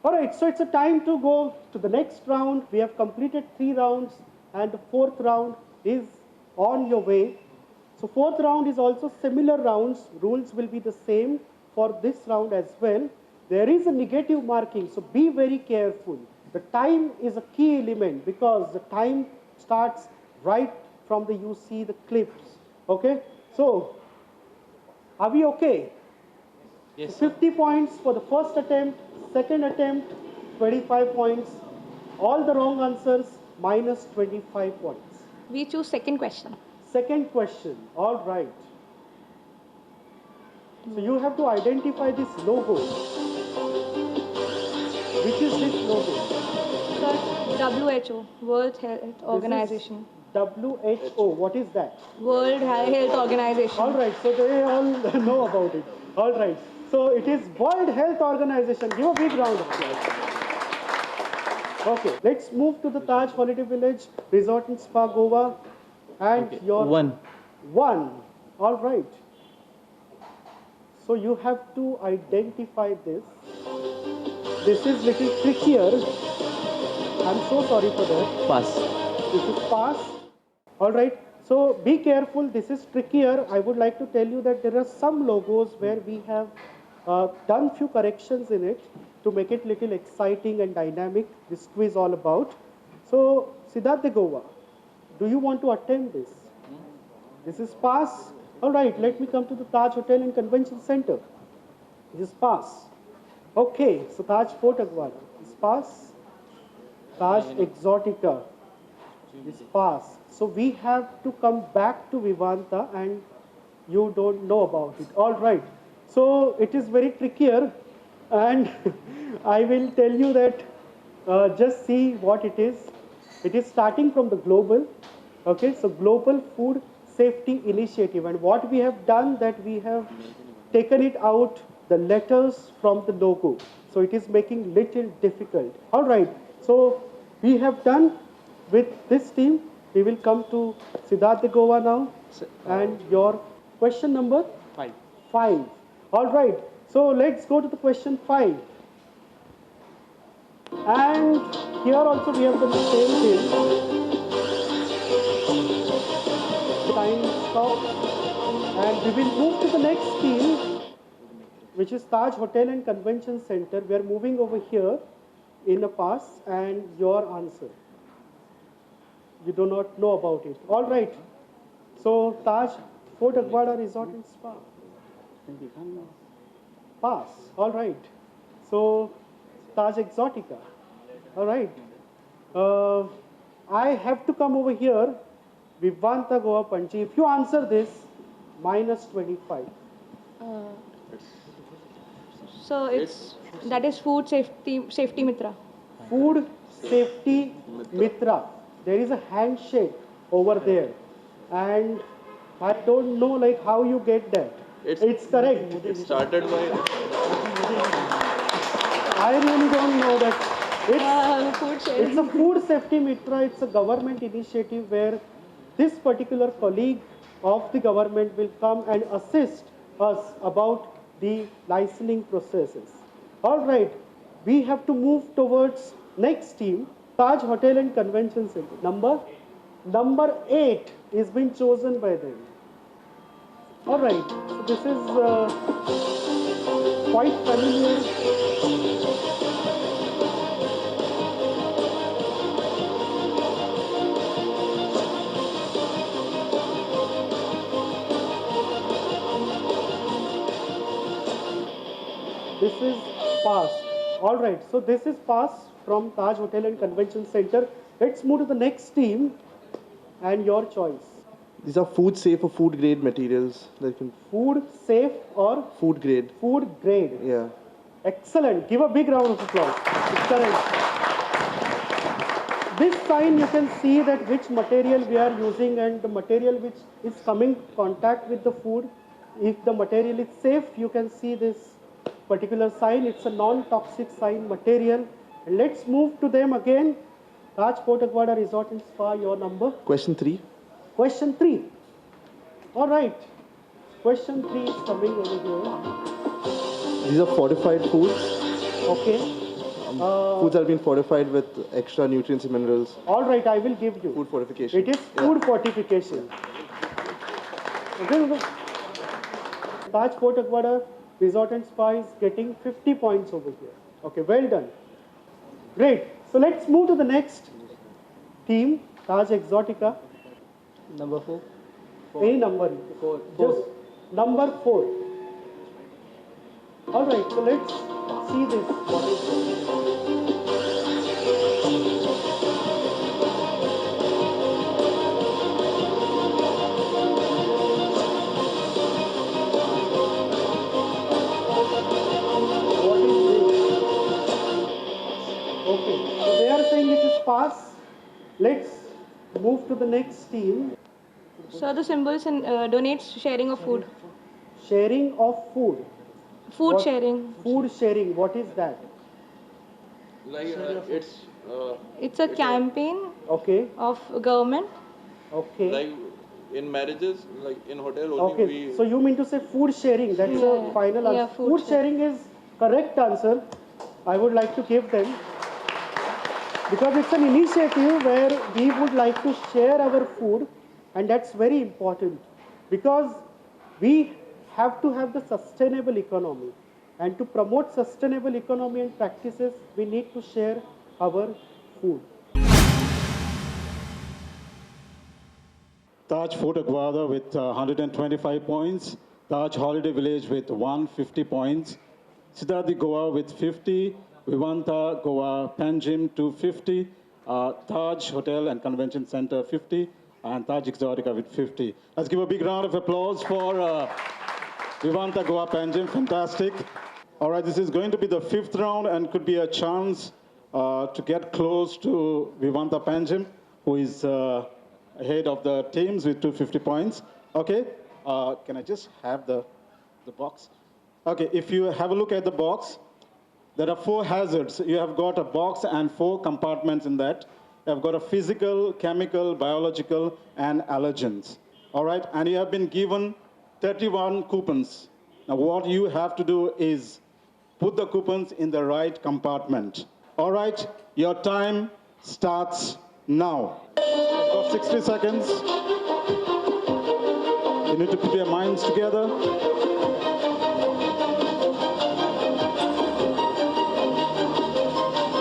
All right, so it's a time to go to the next round. We have completed 3 rounds and the 4th round is on your way. So 4th round is also similar rounds. Rules will be the same for this round as well. There is a negative marking, so be very careful. The time is a key element because the time starts right from the you see the clips. Okay, so are we okay? Yes. So 50 points for the first attempt, second attempt, 25 points. All the wrong answers, minus 25 points. We choose second question. Second question, all right. So you have to identify this logo. Which is this logo? Sir, WHO, World Health Organization. WHO, what is that? World Health Organization. All right, so they all know about it. All right, so it is World Health Organization. Give a big round of applause. Okay, let's move to the Taj Holiday Village, Resort and Spa, Goa. And your... One. All right. So you have to identify this. This is little trickier. I'm so sorry for that. Pass. This is pass. All right. So be careful. This is trickier. I would like to tell you that there are some logos where we have done few corrections in it to make it little exciting and dynamic. This quiz all about. So Siddharth Goa, do you want to attempt this? This is pass. All right. Let me come to the Taj Hotel and Convention Center. This is pass. Okay. So Taj Fort Aguada is pass. Taj Exotica is pass. So we have to come back to Vivanta and you don't know about it. All right. So it is very trickier and I will tell you that just see what it is. It is starting from the global. Okay. So Global Food Safety Initiative, and what we have done that we have taken it out the letters from the logo. So it is making little difficult. All right. So we have done with this team. We will come to Siddharth Goa now. And your question number? 5. 5. All right. So let's go to the question 5. And here also we have done the same thing. Time stop. And we will move to the next team, which is Taj Hotel and Convention Center. We are moving over here in a pass and your answer. You do not know about it. All right. So Taj Fort Aguada Resort and Spa. Pass. All right. So Taj Exotica. All right. I have to come over here. Vivanta Goa Panchi. If you answer this, minus 25. So that is Food Safety Mitra. Food Safety Mitra. There is a handshake over there. And I don't know like how you get that. It's correct. It started by... I really don't know that. It's a Food Safety Mitra. It's a government initiative where this particular colleague of the government will come and assist us about the licensing processes. All right. We have to move towards next team. Taj Hotel and Convention Center. Number 8 is been chosen by them. All right. So this is quite familiar. This is pass. All right. So this is pass from Taj Hotel and Convention Center. Let's move to the next team and your choice. These are food safe or food grade materials. Food safe or? Food grade. Food grade. Yeah. Excellent. Give a big round of applause. It's correct. This sign you can see that which material we are using and the material which is coming contact with the food. If the material is safe, you can see this particular sign. It's a non-toxic sign material. And let's move to them again. Taj Fort Aguada Resort and Spa, your number? Question 3. Question 3. All right. Question 3 is coming over here. These are fortified foods. Okay. Foods that have been fortified with extra nutrients and minerals. All right, I will give you. Food fortification. It is food fortification. Okay. Taj Fort Aguada Resort and Spa is getting 50 points over here. Okay, well done. Great. So let's move to the next team, Taj Exotica. Number 4. Any number. Four. Just number 4. All right, so let's see this. What is this? What is this? Okay, so they are saying it is pass. Let's move to the next team. So the symbols and donates sharing of food. Sharing of food. Food What- sharing. Food sharing. What is that? Like It's a campaign Okay. of government. Okay. like in marriages, like in hotel only Okay. we. So you mean to say food sharing? That's Yeah. a final answer. Yeah, food Food sharing is correct answer. I would like to give them because it's an initiative where we would like to share our food, and that's very important because we have to have the sustainable economy, and to promote sustainable economy and practices, we need to share our food. Taj Fort Aguada with 125 points, Taj Holiday Village with 150 points, Siddharthi Goa with 50, Vivanta Goa Panjim 250, Taj Hotel and Convention Center 50, and Taj Exotica with 50. Let's give a big round of applause for Vivanta Goa Panjim, fantastic. All right, this is going to be the 5th round and could be a chance to get close to Vivanta Panjim, who is ahead of the teams with 250 points. Okay, can I just have the box? Okay, if you have a look at the box, there are 4 hazards. You have got a box and 4 compartments in that. You have got a physical, chemical, biological, and allergens. All right, and you have been given 31 coupons. Now what you have to do is put the coupons in the right compartment. All right, your time starts now. You've got 60 seconds. You need to put your minds together.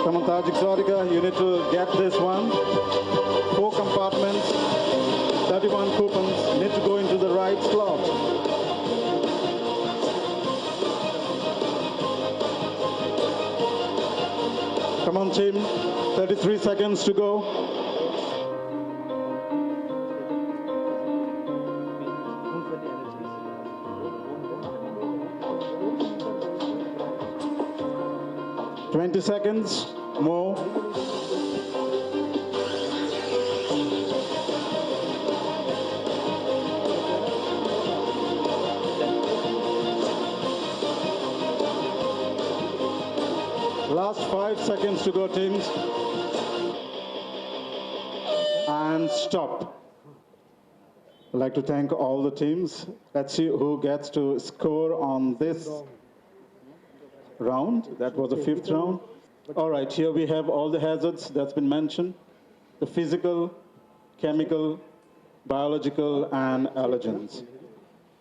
Come on, Taj Exotica, you need to get this one. 4 compartments, 31 coupons, you need to go into the right slot. Come on, team, 33 seconds to go. Twenty seconds more. Last 5 seconds to go, teams. And stop. I'd like to thank all the teams. Let's see who gets to score on this round. That was the 5th round. All right, here we have all the hazards that's been mentioned. The physical, chemical, biological, and allergens.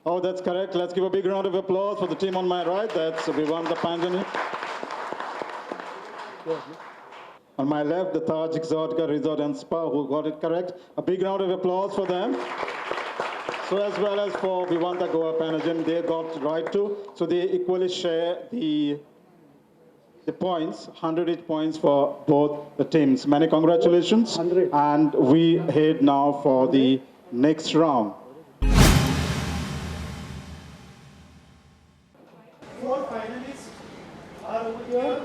Oh, that's correct. Let's give a big round of applause for the team on my right. That's Vivanta Panjani. On my left, the Taj Exotica Resort and Spa, who got it correct. A big round of applause for them. So as well as for Vivanta Goa Panajim, they got right too. So they equally share the points, 100 each points for both the teams. Many congratulations. 100. And we head now for the next round. 4 finalists are over here.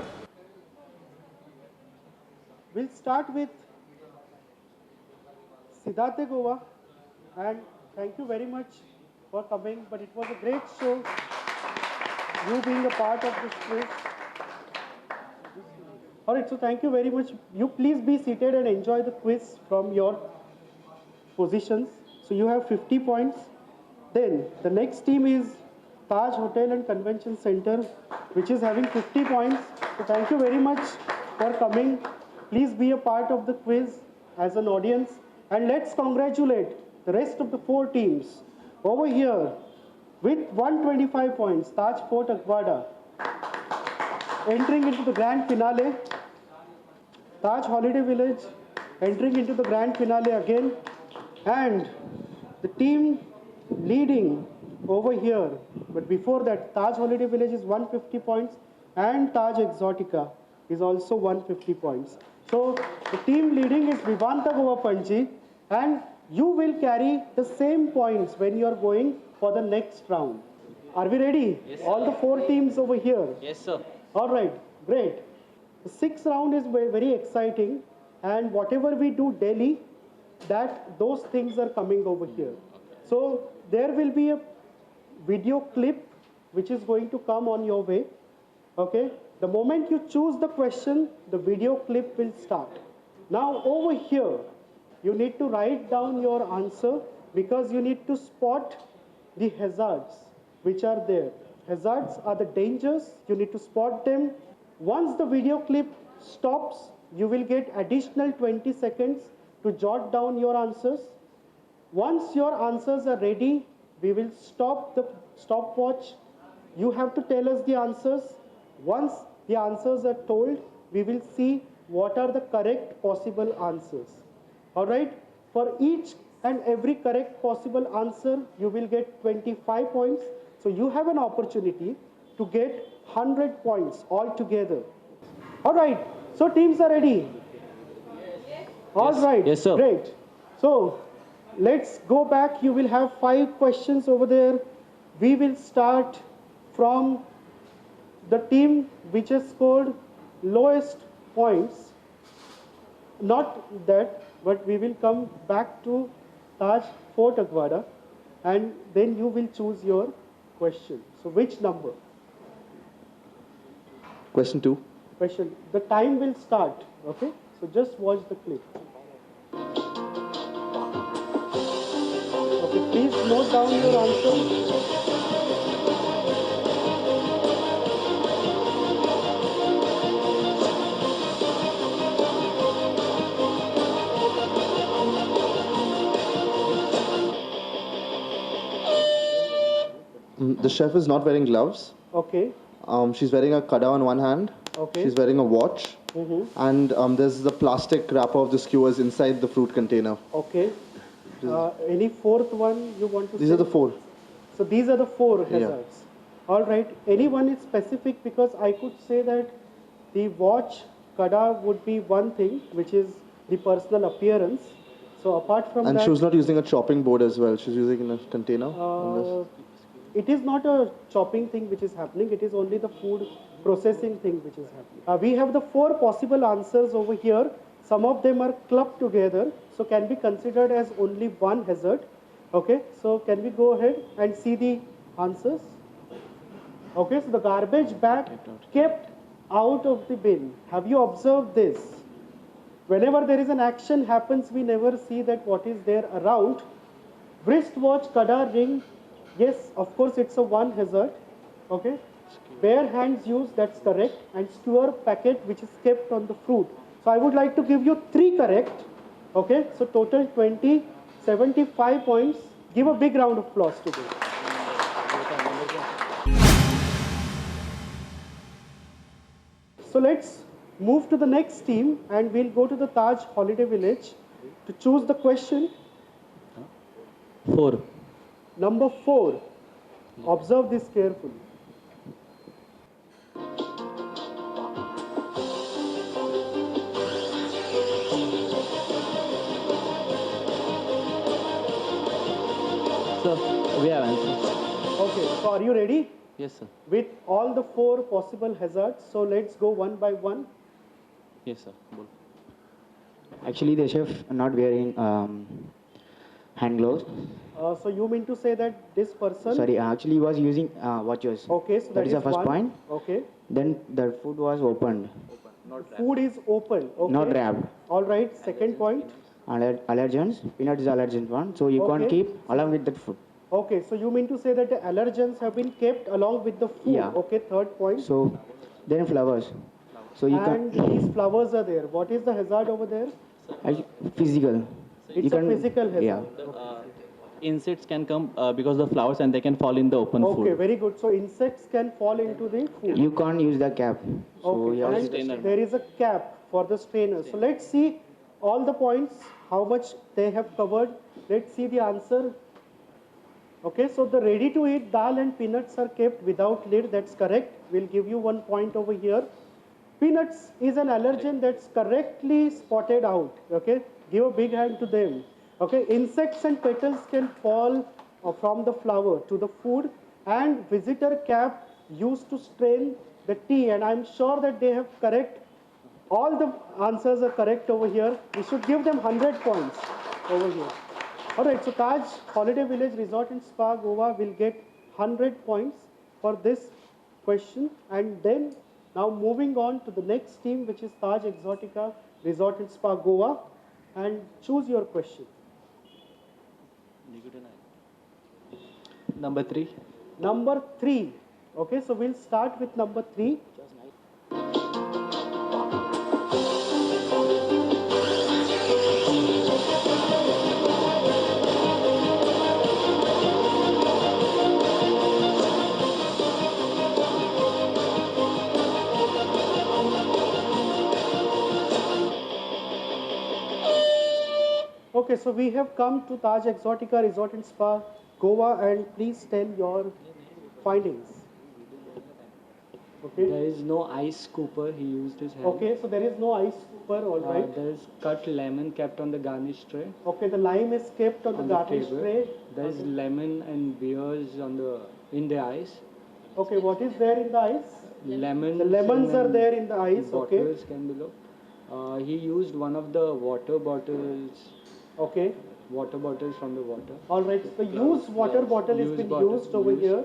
We'll start with Siddhartha Goa, and thank you very much for coming, but it was a great show, you being a part of this quiz. All right, so thank you very much. You please be seated and enjoy the quiz from your positions. So you have 50 points. Then the next team is Taj Hotel and Convention Center, which is having 50 points. So thank you very much for coming. Please be a part of the quiz as an audience. And let's congratulate the rest of the 4 teams. Over here, with 125 points, Taj Fort Aguada entering into the grand finale. Taj Holiday Village entering into the grand finale again. And the team leading over here, but before that, Taj Holiday Village is 150 points and Taj Exotica is also 150 points. So the team leading is Vivanta Goa Panji, and you will carry the same points when you are going for the next round. Are we ready? Yes, all the 4 teams over here? Yes, sir. All right, great. The 6th round is very exciting, and whatever we do daily, those things are coming over here. So there will be a video clip which is going to come on your way. Okay, the moment you choose the question, the video clip will start. Now over here, you need to write down your answer because you need to spot the hazards which are there. Hazards are the dangers, you need to spot them. Once the video clip stops, you will get additional 20 seconds to jot down your answers. Once your answers are ready, we will stop the stopwatch. You have to tell us the answers. Once the answers are told, we will see what are the correct possible answers. All right? For each and every correct possible answer, you will get 25 points. So you have an opportunity to get 100 points altogether. All right. So teams are ready. All right. Yes, sir. Great. So let's go back. You will have 5 questions over there. We will start from the team which has scored lowest points. Not that, but we will come back to Taj Fort Aguada, and then you will choose your question. So which number? Question 2. Question. The time will start. Okay. So just watch the clip. Okay. Please note down your answer. The chef is not wearing gloves. Okay. She's wearing a kada on one hand. Okay. She's wearing a watch. And there's the plastic wrapper of the skewers inside the fruit container. Okay. Any fourth one you want to These say? are the 4. So these are the 4 hazards. All right. Any one is specific, because I could say that the watch kada would be one thing, which is the personal appearance. So apart from And that, she was not using a chopping board as well. She's using in a container. it is not a chopping thing which is happening. It is only the food processing thing which is happening. We have the 4 possible answers over here. Some of them are clubbed together, so can be considered as only one hazard. Okay, so can we go ahead and see the answers? Okay, so the garbage bag kept out of the bin. Have you observed this? Whenever there is an action happens, we never see that what is there around. Wristwatch, kada, ring. Yes, of course, it's a one hazard. Okay. Bare hands used, that's correct. And skewer packet which is kept on the fruit. So I would like to give you 3 correct. Okay. So total 20, 75 points. Give a big round of applause to them. So let's move to the next team, and we'll go to the Taj Holiday Village to choose the question. 4. Number 4. Observe this carefully. Sir, we have answers. Okay, so are you ready? Yes, sir. With all the 4 possible hazards, so let's go one by one. Yes, sir. Bol. Actually, the chef not wearing hand gloves. So you mean to say that this person... Sorry, actually he was using watches. Okay, so that is the first one. point. Okay. Then the food was opened, Food is open. Okay. not wrapped. All right, second point. Allergens, peanut is allergen one, so you can't Okay. keep along with that food. Okay, so you mean to say that the allergens have been kept along with the food. Yeah. Okay, third point. So then flowers. So you and can't. these flowers are there. What is the hazard over there? Physical. It's a physical hazard. Yeah. Insects can come because of flowers and they can fall in the open Okay, food. very good. So insects can fall into the food. You can't use the cap. So Okay, you have and strainer. there is a cap for the strainer. So let's see all the points, how much they have covered. Let's see the answer. Okay, so the ready to eat dal and peanuts are kept without lid. That's correct. We'll give you 1 point over here. Peanuts is an allergen that's correctly spotted out. Okay, give a big hand to them. Okay, insects and petals can fall from the flower to the food, and visitor cap used to strain the tea. And I'm sure that they have correct. All the answers are correct over here. We should give them 100 points over here. All right, so Taj Holiday Village Resort and Spa Goa will get 100 points for this question. And then now moving on to the next team, which is Taj Exotica Resort and Spa Goa. And choose your question. Number 3. Number 3. Okay, so we'll start with number 3. Okay, so we have come to Taj Exotica Resort and Spa Goa, and please tell your findings. Okay. There is no ice scooper. He used his hand. Okay, so there is no ice scooper, all right. There is cut lemon kept on the garnish tray. Okay, the lime is kept on the garnish table. tray. There is lemon and beers on the in the ice. Okay, what is there in the ice? Lemons. The lemons are and there in the ice. Okay. bottles can be looked. He used one of the water bottles. Okay. Water bottles from the water. All right. The used water bottle has been used over here.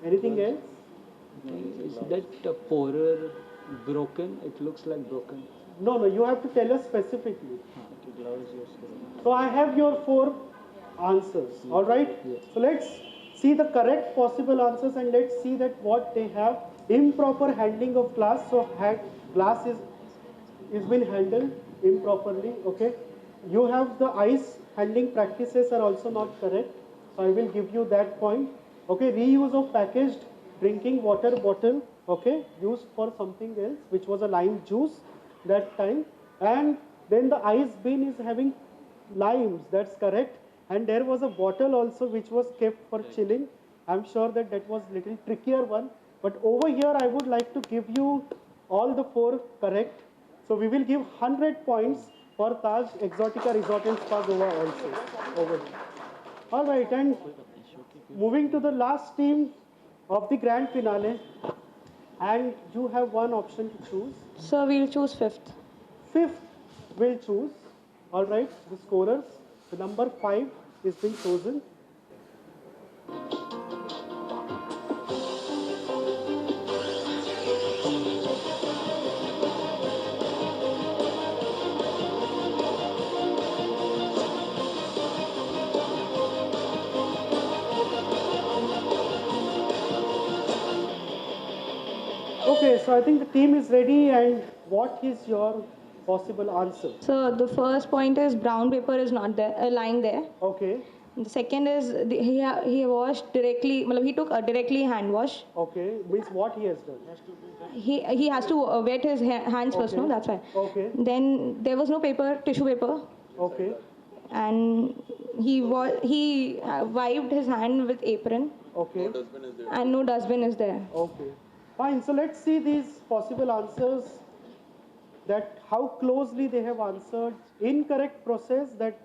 Anything else? Is that pourer broken? It looks like broken. No, no. You have to tell us specifically. Gloves, yes. So I have your 4 answers. All right. Yes. So let's see the correct possible answers, and let's see that what they have. Improper handling of glass. So glass is been handled improperly. Okay. You have the ice handling practices are also not correct. So I will give you that point. Okay. Reuse of packaged drinking water bottle. Okay. Used for something else, which was a lime juice that time. And then the ice bin is having limes. That's correct. And there was a bottle also which was kept for chilling. I'm sure that that was little trickier one. But over here I would like to give you all the 4 correct. So we will give 100 points for Taj Exotica Resort and Spa Goa also over here. All right, and moving to the last team of the grand finale, and you have one option to choose. So we'll choose 5th. 5th will choose. All right, the scorers. The number 5 is being chosen. Okay, so I think the team is ready, and what is your possible answer? So the first point is brown paper is not there, lying there. Okay, The second is he washed directly. He took a directly hand wash. okay, means what he has done. He has to wet his hands first. No, Okay. that's why. Okay, Then there was no tissue paper, okay, and he wiped his hand with apron, okay, Dustbin is there. and no dustbin is there. okay. Fine, so let's see these possible answers, that how closely they have answered. Incorrect process, that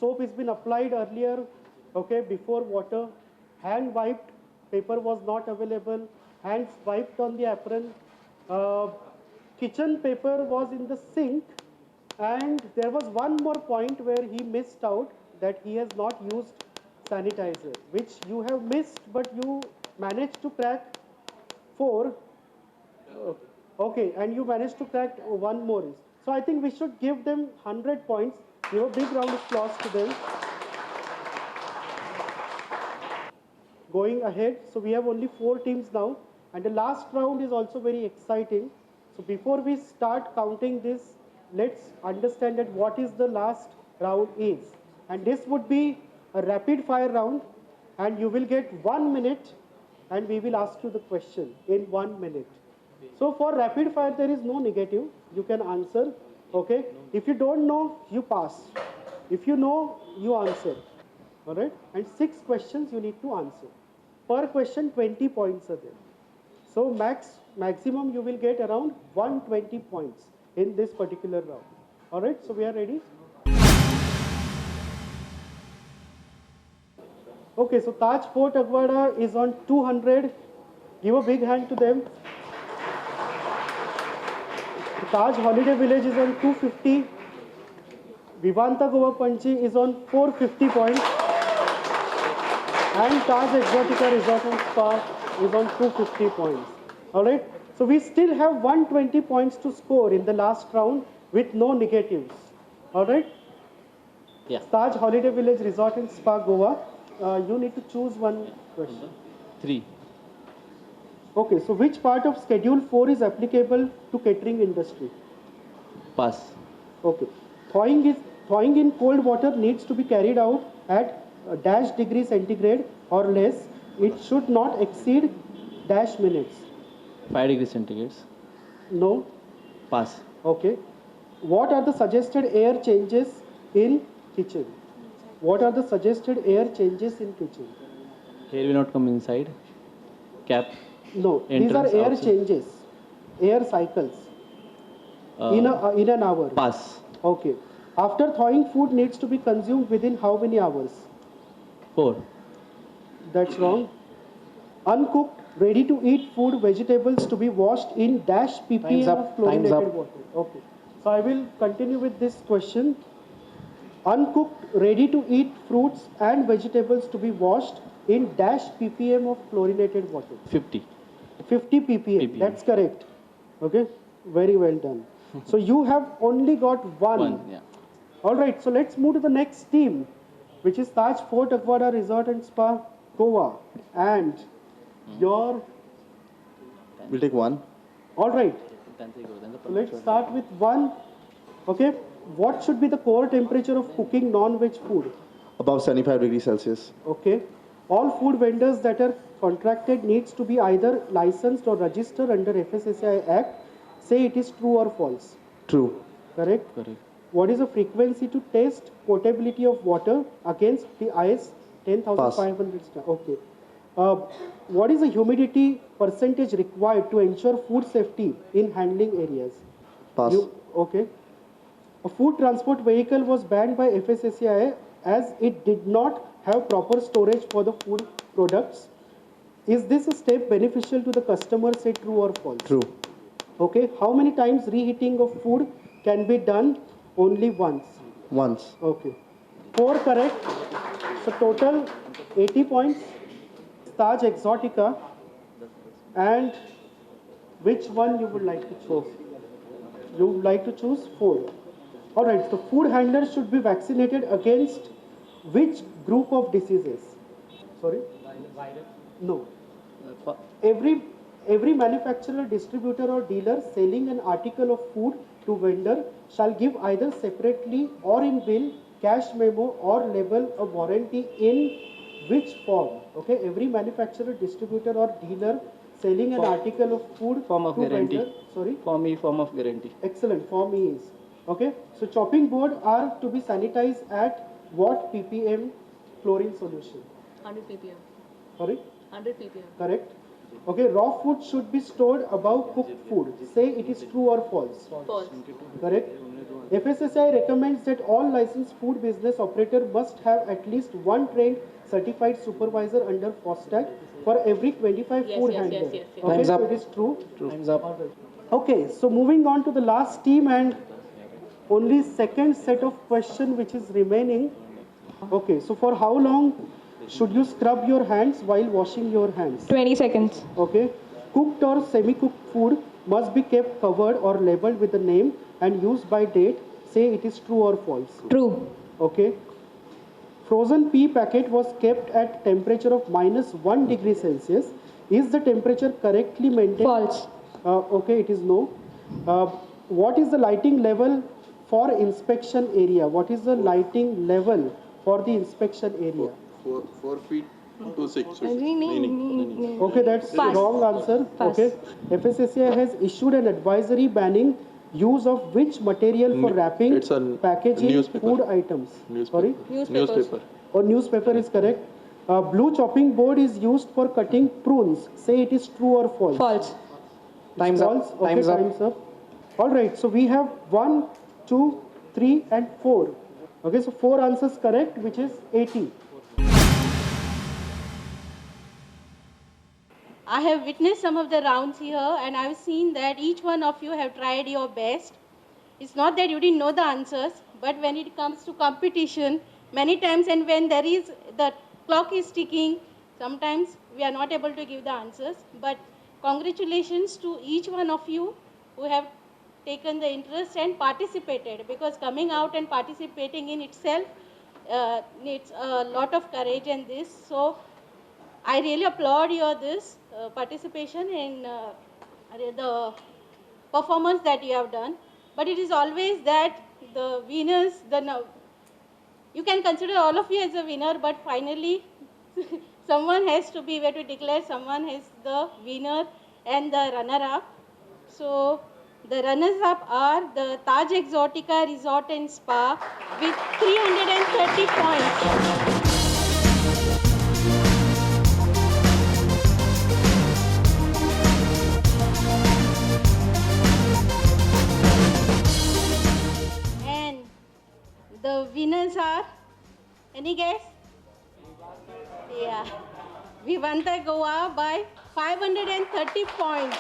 soap has been applied earlier, okay, before water. Hand wiped, paper was not available. Hands wiped on the apron. Kitchen paper was in the sink. And there was one more point where he missed out, that he has not used sanitizer, which you have missed, but you managed to crack 4. Okay, and you managed to crack 1 more. So I think we should give them 100 points. Give a big round of applause to them. Going ahead, so we have only 4 teams now, and the last round is also very exciting. So before we start counting this, let's understand that what is the last round is. And this would be a rapid fire round, and you will get 1 minute, and we will ask you the question in 1 minute. So for rapid fire, there is no negative. You can answer, okay? If you don't know, you pass. If you know, you answer, all right? And 6 questions you need to answer. Per question, 20 points are there. So maximum you will get around 120 points in this particular round. All right, so we are ready. Okay, so Taj Fort Aguada is on 200. Give a big hand to them. Taj Holiday Village is on 250. Vivanta Goa Panchi is on 450 points. And Taj Exotica Resort and Spa is on 250 points. All right. So we still have 120 points to score in the last round with no negatives. All right. Yeah. Taj Holiday Village Resort and Spa Goa. You need to choose one question. 3. Okay. So which part of Schedule 4 is applicable to catering industry? Pass. Okay. Thawing in cold water needs to be carried out at dash degree centigrade or less. It should not exceed dash minutes. 5 degrees centigrade. No. Pass. Okay. What are the suggested air changes in kitchen? What are the suggested air changes in kitchen? Air will not come inside. Cap. No. These are Entrance air outside. changes, air cycles in an hour. Pass. Okay. After thawing, food needs to be consumed within how many hours? 4. That's wrong. Uncooked, ready to eat food, vegetables to be washed in dash ppm Time's up. of chlorinated Time's up. water. Okay. So I will continue with this question. Uncooked, ready to eat fruits and vegetables to be washed in dash ppm of chlorinated water. 50. 50 ppm. That's correct. Okay. Very well done. So you have only got one. 1. Yeah. All right, so let's move to the next team, which is Taj Fort Aguada Resort and Spa, Goa. And your... We'll take one. All right, so let's start with one. Okay, what should be the core temperature of cooking non-veg food? Above 75 degrees Celsius. Okay, all food vendors that are contracted needs to be either licensed or registered under FSSAI Act. Say it is true or false. True. Correct? Correct. What is the frequency to test potability of water against the IS 10,500 standard? Okay. What is the humidity percentage required to ensure food safety in handling areas? Pass. Okay. A food transport vehicle was banned by FSSAI as it did not have proper storage for the food products. Is this a step beneficial to the customer? Say true or false. True. Okay. How many times reheating of food can be done? Only once. Once. Okay. 4 correct. So total 80 points. Taj Exotica. And which one you would like to choose? You would like to choose 4. Alright, so food handlers should be vaccinated against which group of diseases? Sorry? No. Every manufacturer, distributor or dealer selling an article of food to vendor shall give either separately or in bill, cash memo or label a warranty in which form? Okay, every manufacturer, distributor or dealer selling an article of food Form of to guarantee. vendor. Sorry? Form E, form of guarantee. Excellent, form E is. Okay, so chopping board are to be sanitized at what ppm chlorine solution? 100 ppm. Sorry? 100 ppm. Correct. Okay, raw food should be stored above cooked food. Say it is true or false. False. Correct. FSSAI recommends that all licensed food business operator must have at least one trained certified supervisor under FOSTAC for every 25 Yes, food yes, handler. yes. Okay, Time's so up. it is true. Time's up. All right. Okay, so moving on to the last team and only second set of question which is remaining. Okay, so for how long should you scrub your hands while washing your hands? 20 seconds. Okay. Cooked or semi-cooked food must be kept covered or labeled with the name and used by date. Say it is true or false. True. Okay. Frozen pea packet was kept at temperature of -1 degree Celsius. Is the temperature correctly maintained? False. Okay, it is no. What is the lighting level for inspection area? What is the lighting level for the inspection area? 4 feet to 6. Okay, that's the Pass. wrong answer. Pass. Okay, FSSAI has issued an advisory banning use of which material for wrapping, It's a packaging, newspaper. food items? Sorry? Newspaper. Or newspaper is correct. Blue chopping board is used for cutting prunes. Say it is true or false. False. Time's False. up. Okay, Time's up. time's up. All right. So we have 1, 2, 3, and 4. Okay. So 4 answers correct, which is 80. I have witnessed some of the rounds here and I've seen that each one of you have tried your best. It's not that you didn't know the answers, but when it comes to competition, many times and when the clock is ticking, sometimes we are not able to give the answers. But congratulations to each one of you who have taken the interest and participated, because coming out and participating in itself needs a lot of courage and this. So I really applaud your this participation in the performance that you have done. But it is always that the winners, you can consider all of you as a winner, but finally someone has to be where to declare someone is the winner and the runner-up. So the runners-up are the Taj Exotica Resort and Spa with 330 points. The winners are, any guess? Yeah, we won the Goa by 530 points.